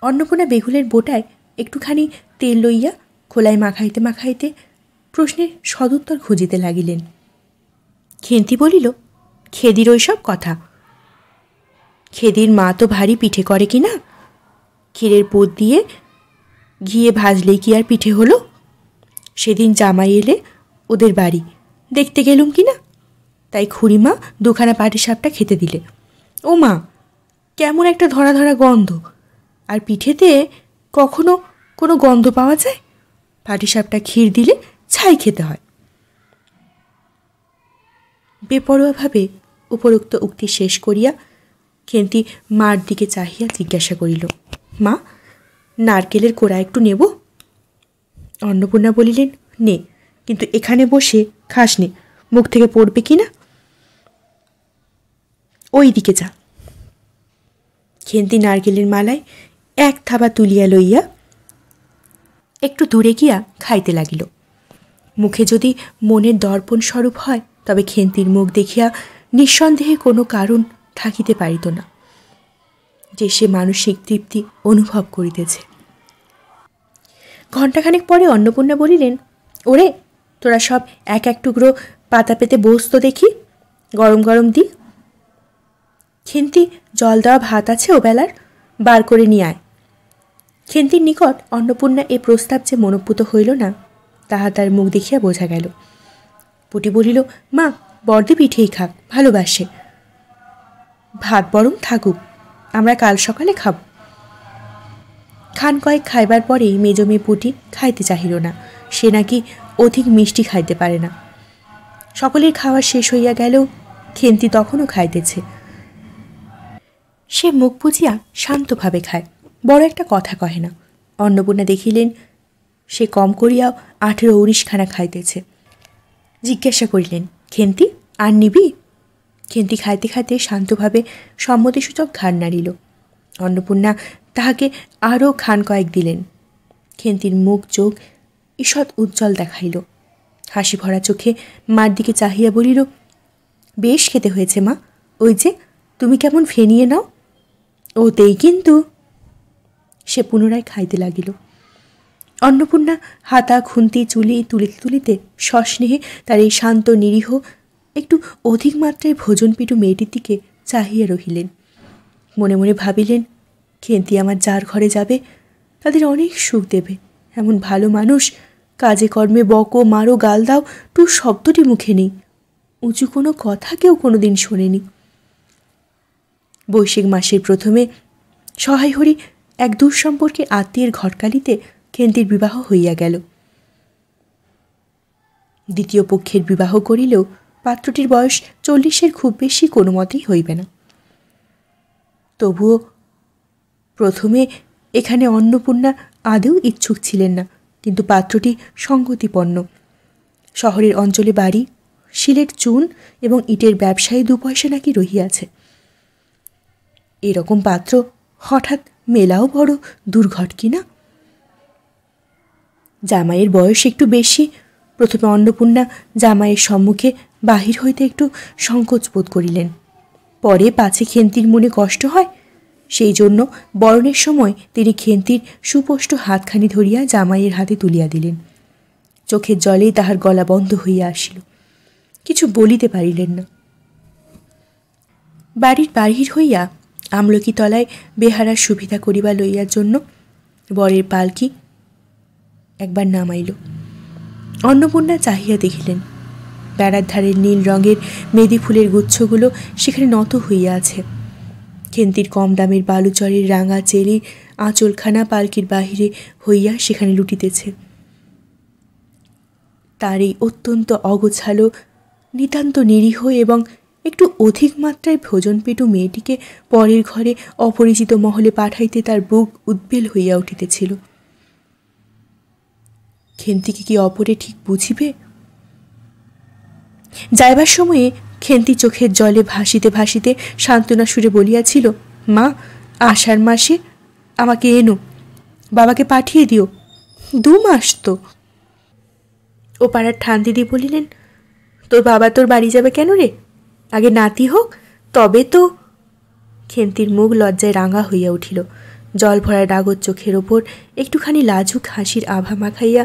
অন্নপূর্ণা বেগুলের বোটায় একটুখানি তেল লইয়া খোলায় মাখাইতে মাখাইতে প্রশ্নের সদুত্তর খুঁজিতে লাগিলেন। খেন্তি বলিল, খেদির ওইসব কথা। খেদির মা তো ভারী পিঠে করে কি না? ক্ষীরের পুর দিয়ে ঘিয়ে ভাজলেই কি আর পিঠে হলো? সেদিন জামাই এলে ওদের বাড়ি দেখতে গেলুম কি না, তাই খুড়িমা দুখানা পাটিসাপটা খেতে দিলে। ও মা, কেমন একটা ধরা ধরা গন্ধ, আর পিঠেতে কখনো কোনো গন্ধ পাওয়া যায়? পাটিসাপটা ক্ষীর দিলে ছাই খেতে হয়। বেপরোয়াভাবে উপরোক্ত উক্তি শেষ করিয়া খেন্তি মার দিকে চাহিয়া জিজ্ঞাসা করিল, মা, নারকেলের কোড়া একটু নেব? অন্নপূর্ণা বলিলেন, নে, কিন্তু এখানে বসে খাস নে, মুখ থেকে পড়বে কি না। ওই দিকে যা। খেন্তি নারকেলের মালায় এক থাবা তুলিয়া লইয়া একটু দূরে গিয়া খাইতে লাগিল। মুখে যদি মনের দর্পণ স্বরূপ হয়, তবে খেন্তির মুখ দেখিয়া নিঃসন্দেহে কোনো কারণ থাকিতে পারিত না যে সে মানসিক তৃপ্তি অনুভব করিতেছে। ঘণ্টাখানেক পরে অন্নপূর্ণা বলিলেন, ওরে, তোরা সব এক এক টুকরো পাতা পেতে বসতো দেখি, গরম গরম দি। খেন্তি, জল দেওয়া ভাত আছে ওবেলার, বার করে নিয়ে আয়। খেন্তির নিকট অন্নপূর্ণা এ প্রস্তাব যে মনোপুত হইল না, তাহা তার মুখ দেখিয়া বোঝা গেল। পুটি বলিল, মা, বড়দি পিঠেই খাক, ভালোবাসে। ভাত বরং থাকুক, আমরা কাল সকালে খাব। খান কয়েক খাইবার পরেই মেজমে পুটি খাইতে চাহিল না, সে নাকি অধিক মিষ্টি খাইতে পারে না। সকলের খাওয়া শেষ হইয়া গেলেও খেন্তি তখনও খাইতেছে। সে মুখ বুঝিয়া শান্তভাবে খায়, বড় একটা কথা কহে না। অন্নপূর্ণা দেখিলেন সে কম করিয়াও 18-19 খানা খাইতেছে। জিজ্ঞাসা করিলেন, খেন্তি, আর নিবি? খেন্তি খাইতে খাইতে শান্তভাবে সম্মতিসূচক ঘাড় নাড়িল। অন্নপূর্ণা তাহাকে আরও খান কয়েক দিলেন। খেন্তির মুখ চোখ ঈষৎ উজ্জ্বল দেখাইল। হাসি ভরা চোখে মার দিকে চাহিয়া বলিল, বেশ খেতে হয়েছে মা, ওই যে তুমি কেমন ফেনিয়ে নাও, ওতেই কিন্তু। সে পুনরায় খাইতে লাগিল। অন্নপূর্ণা হাতা খুন্তি চুলি তুলিতে তুলিতে সস্নেহে তার এই শান্ত নিরীহ একটু অধিক মাত্রায় ভোজনপিটু মেয়েটির দিকে চাহিয়া রহিলেন। মনে মনে ভাবিলেন, খেন্তি আমার যার ঘরে যাবে তাদের অনেক সুখ দেবে, এমন ভালো মানুষ, কাজে কর্মে বকো, মারো, গাল দাও, টু শব্দটি মুখে নেই, উঁচু কোনো কথা কেউ কোনো দিন শোনেনি। বৈশাখ মাসের প্রথমে সহায় হরি এক দূর সম্পর্কে আত্মীয়ের ঘটকালিতে খেন্তির বিবাহ হইয়া গেল। দ্বিতীয় পক্ষের বিবাহ করিলেও পাত্রটির বয়স 40-এর খুব বেশি কোনো মতেই হইবে না। তবুও প্রথমে এখানে অন্নপূর্ণা আদৌ ইচ্ছুক ছিলেন না, কিন্তু পাত্রটি সঙ্গতিপন্ন। শহরের অঞ্চলে বাড়ি, সিলেট চুন এবং ইটের ব্যবসায়ী 2 পয়সা নাকি রহিয়াছে। এরকম পাত্র হঠাৎ মেলাও বড় দুর্ঘট কিনা। জামাইয়ের বয়স একটু বেশি। প্রথমে অন্নপূর্ণা জামাইয়ের সম্মুখে বাহির হইতে একটু সংকোচ বোধ করিলেন। পরে পাছে খেন্তির মনে কষ্ট হয়, সেই জন্য বরণের সময় তিনি খেন্তির সুস্পষ্ট হাতখানি ধরিয়া জামাইয়ের হাতে তুলিয়া দিলেন। চোখের জলেই তাহার গলা বন্ধ হইয়া আসিল, কিছু বলিতে পারিলেন না। বাড়ির বাহির হইয়া আমলকি তলায় বেহারার সুবিধা করিবা লইয়ার জন্য বরের পালকি একবার নামাইল। অন্নপূর্ণা চাহিয়া দেখিলেন বেড়ার ধারের নীল রঙের মেদি ফুলের গুচ্ছগুলো সেখানে নত হইয়া আছে। খেন্তির কম দামের বালুচরের রাঙা চেলির আঁচলখানা পালকির বাহিরে হইয়া সেখানে লুটিতেছে। তার এই অত্যন্ত অগোছালো, নিতান্ত নিরীহ এবং একটু অধিক মাত্রায় ভোজনপেটু মেয়েটিকে পরের ঘরে অপরিচিত মহলে পাঠাইতে তার বুক উদ্বেল হইয়া উঠিতেছিল। খেন্তিকে কি অপরে ঠিক বুঝিবে? যাইবার সময়ে খেন্তি চোখের জলে ভাসিতে ভাসিতে সান্ত্বনা সুরে বলিয়াছিল, মা, আষাঢ় মাসে আমাকে এনো, বাবাকে পাঠিয়ে দিও, 2 মাস তো। ও পাড়ার ঠান দিদি বলিলেন, তোর বাবা তোর বাড়ি যাবে কেন রে? আগে নাতি হোক তবে তো। খেন্তির মুখ লজ্জায় রাঙা হইয়া উঠিল। জল ভরা ডাগর চোখের ওপর একটুখানি লাজুক হাসির আভা মাখাইয়া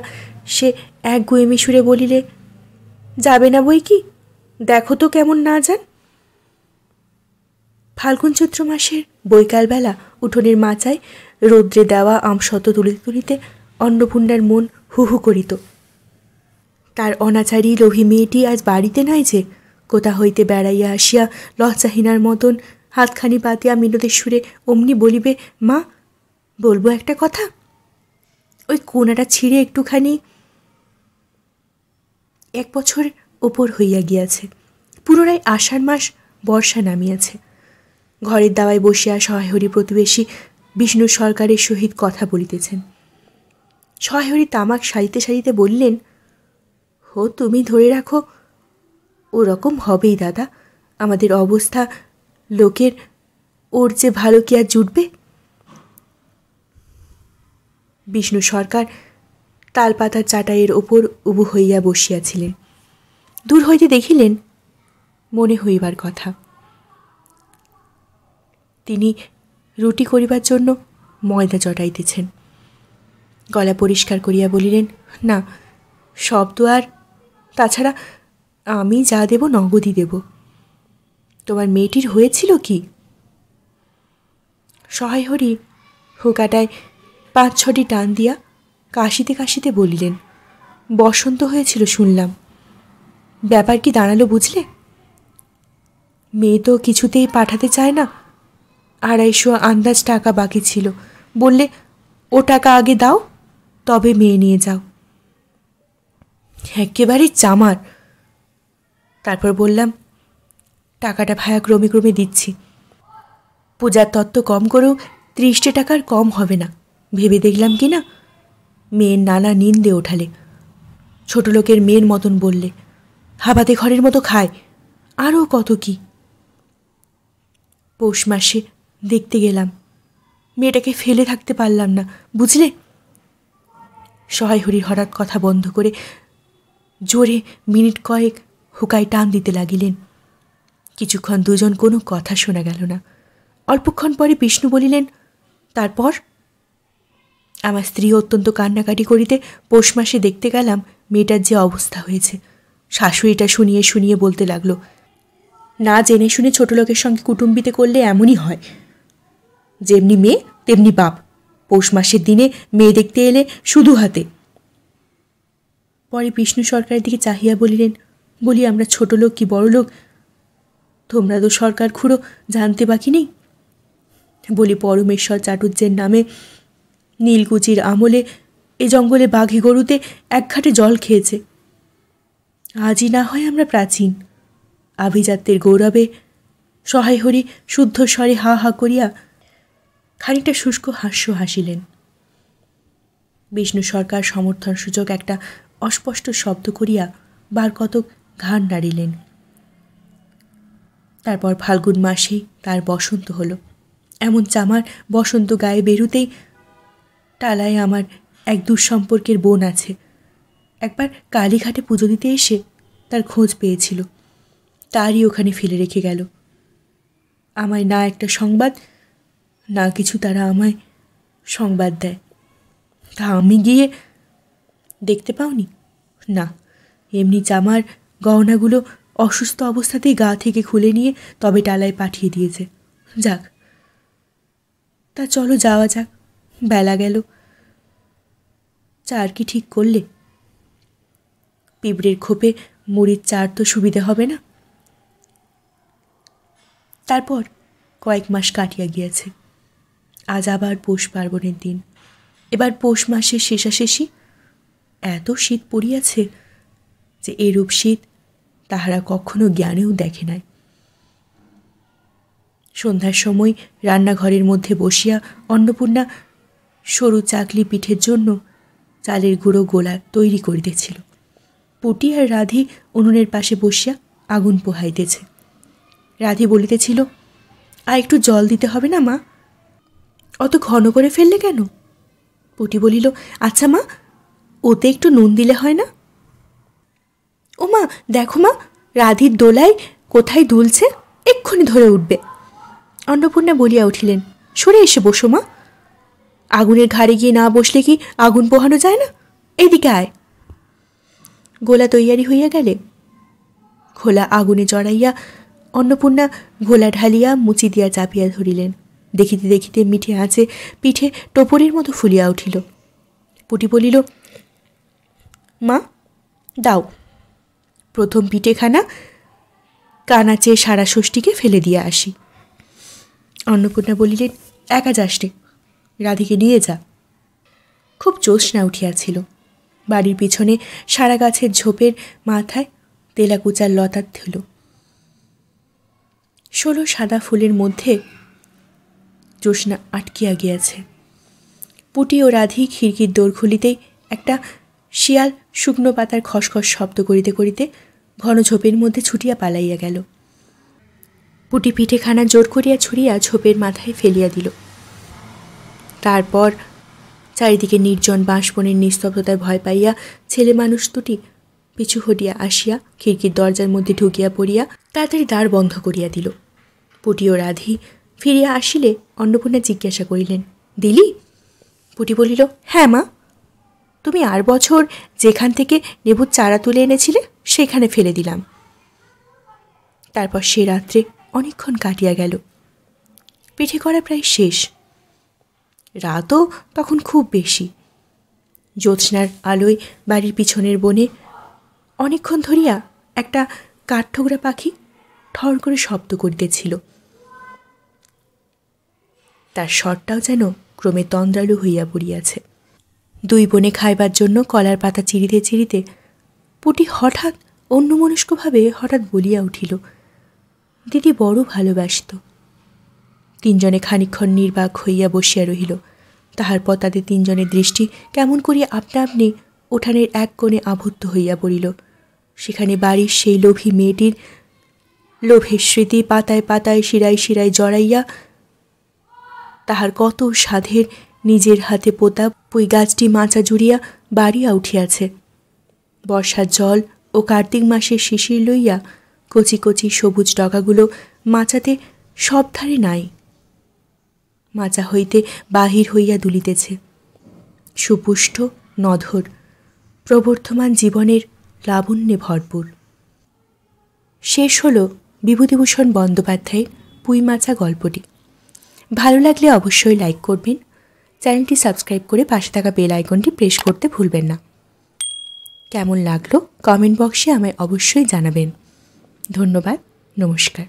সে এক গুয়েমি সুরে বলিলে, যাবে না বই কি, দেখো তো কেমন না যান। ফাল্গুন চৈত্র মাসের বৈকালবেলা উঠোনের মাচায় রৌদ্রে দেওয়া আমশত তুলিতে তুলিতে অন্নপূর্ণার মন হু হু করিত। তার অনাচারী লোভী মেয়েটি আজ বাড়িতে নাই যে, কোথা হইতে বেড়াইয়া আসিয়া লজ্জাহীনার মতন হাতখানি পাতিয়া মিনতের সুরে অমনি বলিবে, মা, বলবো একটা কথা। ওই কোনাটা ছিঁড়ে একটুখানি। 1 বছর ওপর হইয়া গিয়াছে। পুনরায় আষাঢ় মাস বর্ষা নামিয়াছে। ঘরের দাওয়ায় বসিয়া সহায়হরি প্রতিবেশী বিষ্ণু সরকারের সহিত কথা বলিতেছেন। সহায়হরি তামাক সারিতে সারিতে বললেন, হো, তুমি ধরে রাখো, ওরকম হবেই দাদা। আমাদের অবস্থা লোকের ওর যে ভালো কি আর জুটবে? বিষ্ণু সরকার তালপাতার চাটাইয়ের ওপর উবু হইয়া বসিয়াছিলেন। দূর হইতে দেখিলেন মনে হইবার কথা। তিনি রুটি করিবার জন্য ময়দা জটাইতেছেন। গলা পরিষ্কার করিয়া বলিলেন, না, সব তো আর, তাছাড়া আমি যা দেব নগদই দেব। তোমার মেয়েটির হয়েছিল কি? সহায়হরি হুকাটায় 5-6টি টান দিয়া কাশিতে কাশিতে বলিলেন, বসন্ত হয়েছিল শুনলাম। ব্যাপার কি দাঁড়ালো বুঝলে? মেয়ে তো কিছুতেই পাঠাতে চায় না। 250 আন্দাজ টাকা বাকি ছিল, বললে ও টাকা আগে দাও, তবে মেয়ে নিয়ে যাও। একেবারে চামার। তারপর বললাম, টাকাটা ভায়া ক্রমে ক্রমে দিচ্ছি। পূজার তত্ত্ব কম করেও 30 টাকার কম হবে না, ভেবে দেখলাম কি না। মেয়ের নানা নিন্দে ওঠালে, ছোট লোকের মেয়ের মতন বললে, হাবাতে ঘরের মতো খায়, আরও কত কি। পৌষ মাসে দেখতে গেলাম, মেয়েটাকে ফেলে থাকতে পারলাম না, বুঝলে। সহায়হরি হঠাৎ কথা বন্ধ করে জোরে মিনিট কয়েক হুকায় টান দিতে লাগিলেন। কিছুক্ষণ দুজন কোনো কথা শোনা গেল না। অল্পক্ষণ পরে বিষ্ণু বলিলেন, তারপর? আমার স্ত্রী অত্যন্ত কান্নাকাটি করিতে পৌষ মাসে দেখতে গেলাম মেয়েটার যে অবস্থা হয়েছে। শাশুড়িটা শুনিয়ে শুনিয়ে বলতে লাগলো, না জেনে শুনে ছোট লোকের সঙ্গে কুটুম্বিতে করলে এমনই হয়, যেমনি মেয়ে তেমনি বাপ। পৌষ মাসের দিনে মেয়ে দেখতে এলে শুধু হাতে। পরে বিষ্ণু সরকারের দিকে চাহিয়া বলিলেন, বলি, আমরা ছোট লোক কি বড় লোক, তোমরা তো সরকার খুঁড়ো, জানতে বাকি নেই। বলি, পরমেশ্বর চাটুর্যের নামে নীলকুচির আমলে এ জঙ্গলে বাঘে গরুতে 1 ঘাটে জল খেয়েছে। আজই না হয় আমরা প্রাচীন আভিজাত্যের গৌরবে। সহায়হরি শুদ্ধ স্বরে হা হা করিয়া খানিকটা শুষ্ক হাস্য হাসিলেন। বিষ্ণু সরকার সমর্থন সূচক একটা অস্পষ্ট শব্দ করিয়া বার কতক ঘাড় নাড়িলেন। তারপর ফাল্গুন মাসেই তার বসন্ত হলো। এমন চামার বসন্ত গায়ে বেরুতেই টালায় আমার এক দূর সম্পর্কের বোন আছে, একবার কালীঘাটে পুজো দিতে এসে তার খোঁজ পেয়েছিল, তারই ওখানে ফেলে রেখে গেল। আমায় না একটা সংবাদ, না কিছু তারা আমায় সংবাদ দেয়। তা আমি গিয়ে দেখতে পাওনি? না, এমনি জামার গহনাগুলো অসুস্থ অবস্থাতেই গা থেকে খুলে নিয়ে তবে ডালায় পাঠিয়ে দিয়েছে। যাক, তা চলো যাওয়া যাক, বেলা গেল। চার কি ঠিক করলে? পিঁপড়ের খোপে মুড়ির চার তো সুবিধে হবে না। তারপর কয়েক মাস কাটিয়া গিয়াছে। আজ আবার পৌষ পার্বণের দিন। এবার পৌষ মাসের শেষাশেষি। এত শীত পড়িয়াছে যে এরূপ শীত তাহারা কখনো জ্ঞানেও দেখে নাই। সন্ধ্যার সময় রান্নাঘরের মধ্যে বসিয়া অন্নপূর্ণা সরু চাকলি পিঠের জন্য চালের গুঁড়ো গোলা তৈরি করিতেছিল। পুটি আর রাধি উনুনের পাশে বসিয়া আগুন পোহাইতেছে। রাধি বলিতেছিল, আর একটু জল দিতে হবে না মা? অত ঘন করে ফেললে কেন? পুটি বলিল, আচ্ছা মা, ওতে একটু নুন দিলে হয় না? ও মা, দেখো মা, রাধির দোলায় কোথায় দুলছে, এক্ষুনি ধরে উঠবে। অন্নপূর্ণা বলিয়া উঠিলেন, সরে এসে বসো মা। আগুনের ঘাড়ে গিয়ে না বসলে কি আগুন পোহানো যায় না? এইদিকে আয়। গোলা তৈয়ারি হইয়া গেলে খোলা আগুনে জড়াইয়া অন্নপূর্ণা গোলা ঢালিয়া মুচি দিয়া চাপিয়া ধরিলেন। দেখিতে দেখিতে মিঠে আঁচে পিঠে টোপরের মতো ফুলিয়া উঠিল। পুটি বলিল, মা দাও, প্রথম পিঠেখানা কানাচে সারা ষষ্ঠীকে ফেলে দিয়া আসি। অন্নপূর্ণা বলিলেন, একা যাস রে, রাধিকে নিয়ে যা। খুব জ্যোৎস্না উঠিয়াছিল। বাড়ির পিছনে সারা গাছের ঝোপের মাথায় তেলাকুচার লতা ছিল। 16 সাদা ফুলের মধ্যে জ্যোৎস্না আটকিয়া গিয়াছে। পুটি ও রাধি খিড়কির দোর খুলিতেই একটা শিয়াল শুকনো পাতার খসখস শব্দ করিতে করিতে ঘন ঝোপের মধ্যে ছুটিয়া পালাইয়া গেল। পুটি পিঠেখানা জোর করিয়া ছুঁড়িয়া ঝোপের মাথায় ফেলিয়া দিল। তারপর চারিদিকে নির্জন বাঁশবনের নিস্তব্ধতায় ভয় পাইয়া ছেলে মানুষ দুটি পিছু হটিয়া আসিয়া খিড়কির দরজার মধ্যে ঢুকিয়া পড়িয়া তাড়াতাড়ি দ্বার বন্ধ করিয়া দিল। পুটি ও রাধি ফিরিয়া আসিলে অন্নপূর্ণা জিজ্ঞাসা করিলেন, দিলি? পুটি বলিল, হ্যাঁ মা, তুমি আর বছর যেখান থেকে নেবুর চারা তুলে এনেছিলে সেখানে ফেলে দিলাম। তারপর সে রাত্রে অনেকক্ষণ কাটিয়া গেল। পিঠে করা প্রায় শেষ। রাতও তখন খুব বেশি। জ্যোৎস্নার আলোয় বাড়ির পিছনের বনে অনেকক্ষণ ধরিয়া একটা কাঠঠোকরা পাখি ঠর করে শব্দ করিতেছিল। তার স্বরটাও যেন ক্রমে তন্দ্রালু হইয়া পড়িয়াছে। দুই বোনে খাইবার জন্য কলার পাতা চিরিতে চিরিতে পুটি হঠাৎ অন্যমনস্কভাবে হঠাৎ বলিয়া উঠিল, দিদি বড় ভালোবাসত। তিনজনে খানিকক্ষণ নির্বাক হইয়া বসিয়া রহিল। তাহার পর তাদের তিনজনের দৃষ্টি কেমন করিয়া আপনা আপনি উঠানের এক কোণে আবদ্ধ হইয়া পড়িল। সেখানে বাড়ির সেই লোভী মেয়েটির লোভের স্মৃতি পাতায় পাতায় শিরায় শিরায় জড়াইয়া তাহার কত সাধের নিজের হাতে পোতা পুঁই গাছটি মাচা জুড়িয়া বাড়িয়া উঠিয়াছে। বর্ষার জল ও কার্তিক মাসের শিশির লইয়া কচি কচি সবুজ ডগাগুলো মাচাতে সব ধারে নাই। মাচা হইতে বাহির হইয়া দুলিতেছে সুপুষ্ট নধর প্রবর্ধমান জীবনের লাবণ্যে ভরপুর। শেষ হল বিভূতিভূষণ বন্দ্যোপাধ্যায়ের পুঁইমাচা গল্পটি। ভালো লাগলে অবশ্যই লাইক করবেন, চ্যানেলটি সাবস্ক্রাইব করে পাশে থাকা বেল আইকনটি প্রেস করতে ভুলবেন না। কেমন লাগলো কমেন্ট বক্সে আমায় অবশ্যই জানাবেন। ধন্যবাদ, নমস্কার।